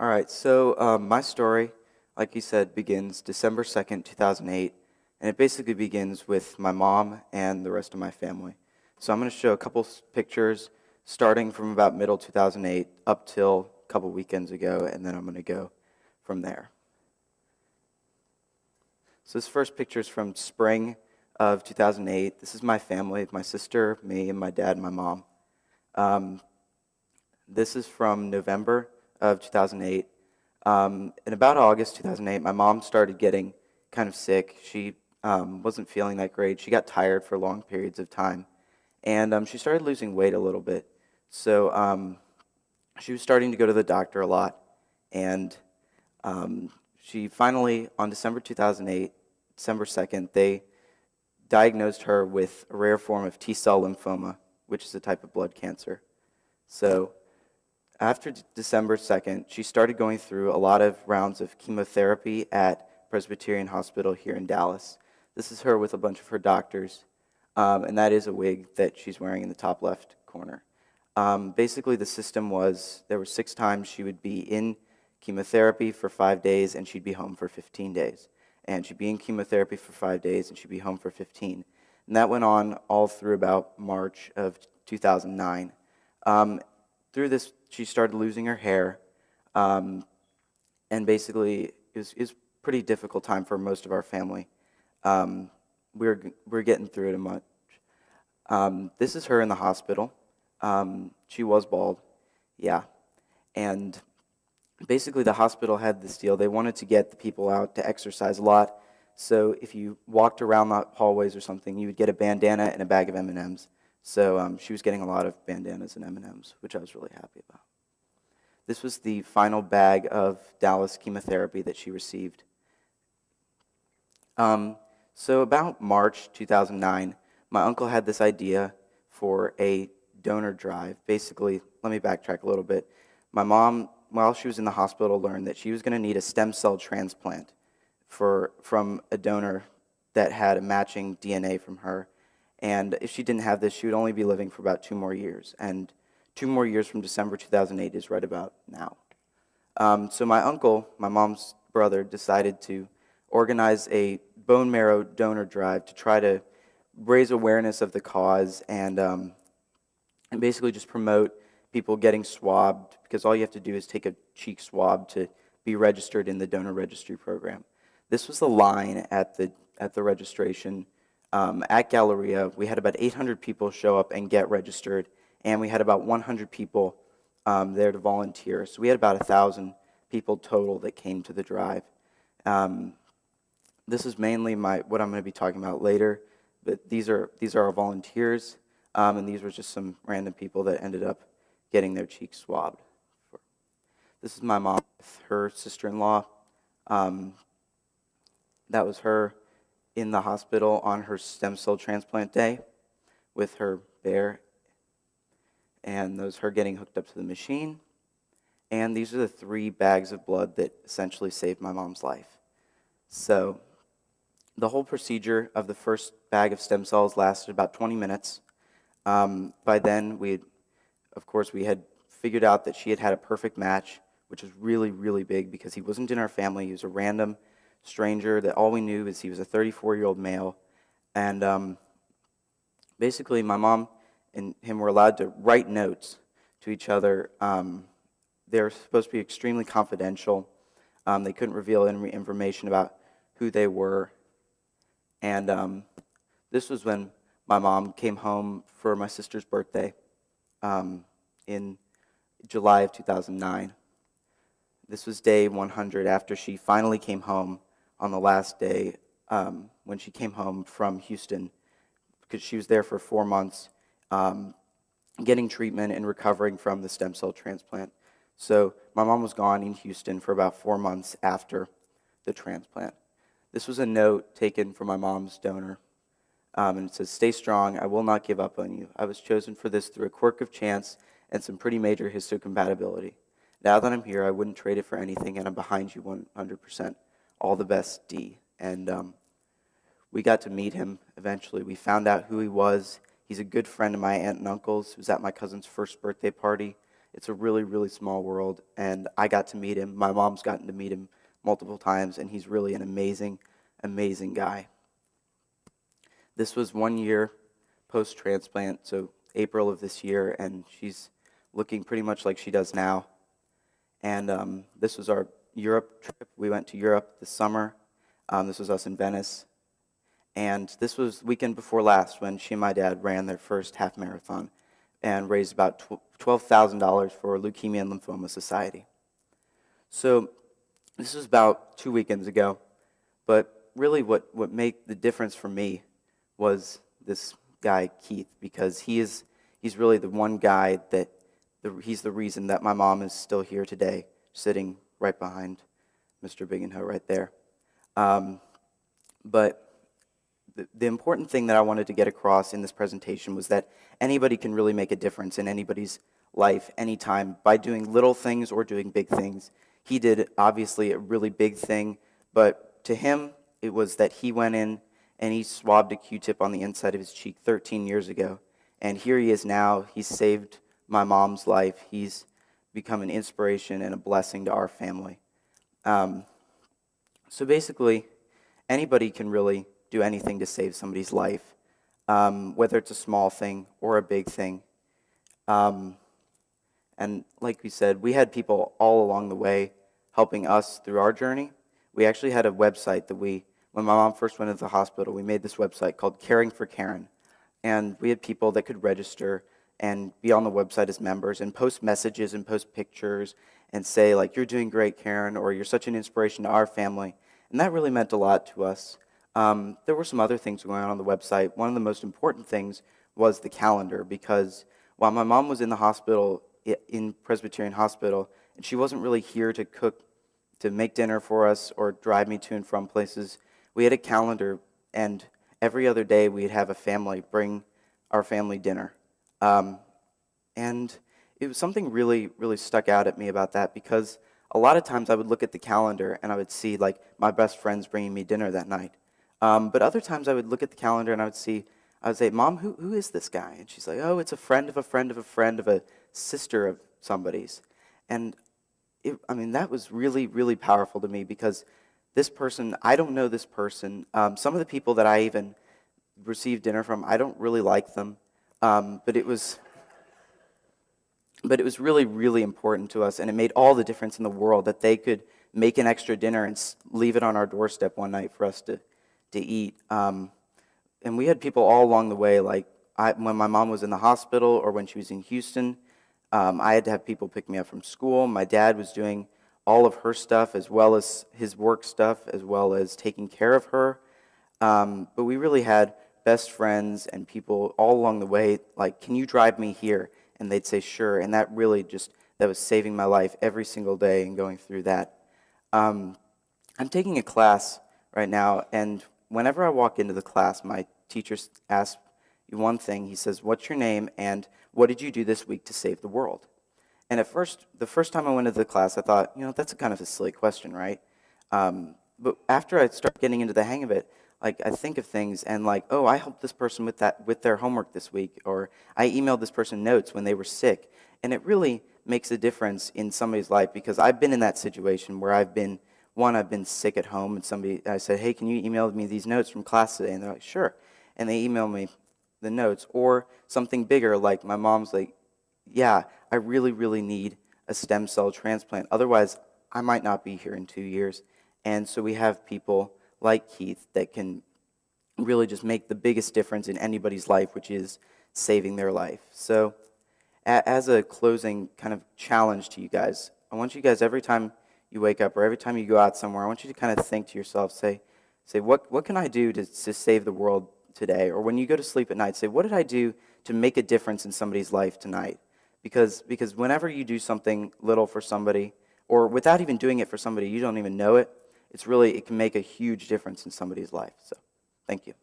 All right, so my story, like you said, begins December 2nd, 2008, and it basically begins with my mom and the rest of my family. So I'm going to show a couple pictures starting from about middle 2008 up till a couple weekends ago, and then I'm going to go from there. So this first picture is from spring of 2008. This is my family, my sister, me, and my dad and my mom. This is from November of 2008. In about August 2008, my mom started getting kind of sick. She wasn't feeling that great. She got tired for long periods of time. And she started losing weight a little bit. So she was starting to go to the doctor a lot. And she finally, on December 2008, December 2nd, they diagnosed her with a rare form of T-cell lymphoma, which is a type of blood cancer. So after December 2nd, she started going through a lot of rounds of chemotherapy at Presbyterian Hospital here in Dallas. This is her with a bunch of her doctors, and that is a wig that she's wearing in the top left corner. Basically, the system was there were 6 times she would be in chemotherapy for 5 days, and she'd be home for 15 days. And she'd be in chemotherapy for 5 days, and she'd be home for 15. And that went on all through about March of 2009. Through this, she started losing her hair, and basically it was a pretty difficult time for most of our family. We're getting through it a much. This is her in the hospital. She was bald, yeah. And basically the hospital had this deal. They wanted to get the people out to exercise a lot. So if you walked around the hallways or something, you would get a bandana and a bag of M&Ms. So she was getting a lot of bandanas and M&Ms, which I was really happy about. This was the final bag of Dallas chemotherapy that she received. So about March 2009, my uncle had this idea for a donor drive. Basically, let me backtrack a little bit. My mom, while she was in the hospital, learned that she was going to need a stem cell transplant from a donor that had a matching DNA from her. And if she didn't have this, she would only be living for about 2 more years. And 2 more years from December 2008 is right about now. So my uncle, my mom's brother, decided to organize a bone marrow donor drive to try to raise awareness of the cause and basically just promote people getting swabbed, because all you have to do is take a cheek swab to be registered in the donor registry program. This was the line at the registration. At Galleria, we had about 800 people show up and get registered, and we had about 100 people there to volunteer. So we had about 1,000 people total that came to the drive. This is mainly what I'm going to be talking about later, but these are our volunteers, and these were just some random people that ended up getting their cheeks swabbed. This is my mom with her sister-in-law. That was her in the hospital on her stem cell transplant day with her bear, and those her getting hooked up to the machine. And these are the 3 bags of blood that essentially saved my mom's life. So the whole procedure of the first bag of stem cells lasted about 20 minutes. By then, we had figured out that she had a perfect match, which was really, really big because he wasn't in our family. He was a random stranger that all we knew is he was a 34-year-old male. And basically, my mom and him were allowed to write notes to each other. They were supposed to be extremely confidential. They couldn't reveal any information about who they were. And this was when my mom came home for my sister's birthday in July of 2009. This was day 100 after she finally came home on the last day when she came home from Houston, because she was there for 4 months getting treatment and recovering from the stem cell transplant. So my mom was gone in Houston for about 4 months after the transplant. This was a note taken from my mom's donor, and it says, "Stay strong, I will not give up on you. I was chosen for this through a quirk of chance and some pretty major histocompatibility. Now that I'm here, I wouldn't trade it for anything, and I'm behind you 100%. All the best, D." And we got to meet him eventually. We found out who he was. He's a good friend of my aunt and uncle's. He was at my cousin's first birthday party, It's a really, really small world, and I got to meet him. My mom's gotten to meet him multiple times, and he's really an amazing, amazing guy. This was 1 year post-transplant, so April of this year, and she's looking pretty much like she does now. And this was our Europe trip. We went to Europe this summer. This was us in Venice. And this was the weekend before last when she and my dad ran their first half marathon and raised about $12,000 for Leukemia and Lymphoma Society. So this was about 2 weekends ago, but really what made the difference for me was this guy, Keith, because he's really the one guy that he's the reason that my mom is still here today, sitting right behind Mr. Big & Ho right there. But the important thing that I wanted to get across in this presentation was that anybody can really make a difference in anybody's life anytime by doing little things or doing big things. He did, obviously, a really big thing, but to him, it was that he went in and he swabbed a Q-tip on the inside of his cheek 13 years ago. And here he is now. He's saved my mom's life. He's become an inspiration and a blessing to our family. So basically, anybody can really do anything to save somebody's life, whether it's a small thing or a big thing. And like we said, we had people all along the way helping us through our journey. We actually had a website that when my mom first went into the hospital, we made this website called Caring for Karen. And we had people that could register and be on the website as members and post messages and post pictures and say, like, you're doing great, Karen, or you're such an inspiration to our family. And that really meant a lot to us. There were some other things going on the website. One of the most important things was the calendar, because while my mom was in the hospital, in Presbyterian Hospital, and she wasn't really here to cook, to make dinner for us or drive me to and from places, we had a calendar, and every other day we'd have a family bring our family dinner. And it was something really, really stuck out at me about that, because a lot of times I would look at the calendar and I would see, like, my best friends bringing me dinner that night. But other times I would look at the calendar and I would say, Mom, who is this guy? And she's like, oh, it's a friend of a friend of a friend of a sister of somebody's. And that was really, really powerful to me, because this person, I don't know this person. Some of the people that I even received dinner from, I don't really like them. But it was really, really important to us, and it made all the difference in the world that they could make an extra dinner and leave it on our doorstep one night for us to eat. And we had people all along the way, like when my mom was in the hospital or when she was in Houston, I had to have people pick me up from school. My dad was doing all of her stuff as well as his work stuff, as well as taking care of her. But we really had best friends and people all along the way, like, can you drive me here? And they'd say, sure. And that really that was saving my life every single day and going through that. I'm taking a class right now, and whenever I walk into the class, my teacher asks you one thing. He says, what's your name, and what did you do this week to save the world? And at first, the first time I went into the class, I thought, that's kind of a silly question, right? But after I start getting into the hang of it, like, I think of things and, like, oh, I helped this person with their homework this week, or I emailed this person notes when they were sick. And it really makes a difference in somebody's life, because I've been in that situation where I've been sick at home, and I said, hey, can you email me these notes from class today? And they're like, sure. And they email me the notes. Or something bigger, like my mom's like, yeah, I really, really need a stem cell transplant. Otherwise, I might not be here in 2 years. And so we have people like Keith that can really just make the biggest difference in anybody's life, which is saving their life. So as a closing kind of challenge to you guys, I want you guys, every time you wake up or every time you go out somewhere, I want you to kind of think to yourself, say what can I do to save the world today? Or when you go to sleep at night, say, what did I do to make a difference in somebody's life tonight? Because whenever you do something little for somebody, or without even doing it for somebody, you don't even know it, it can make a huge difference in somebody's life. So, thank you.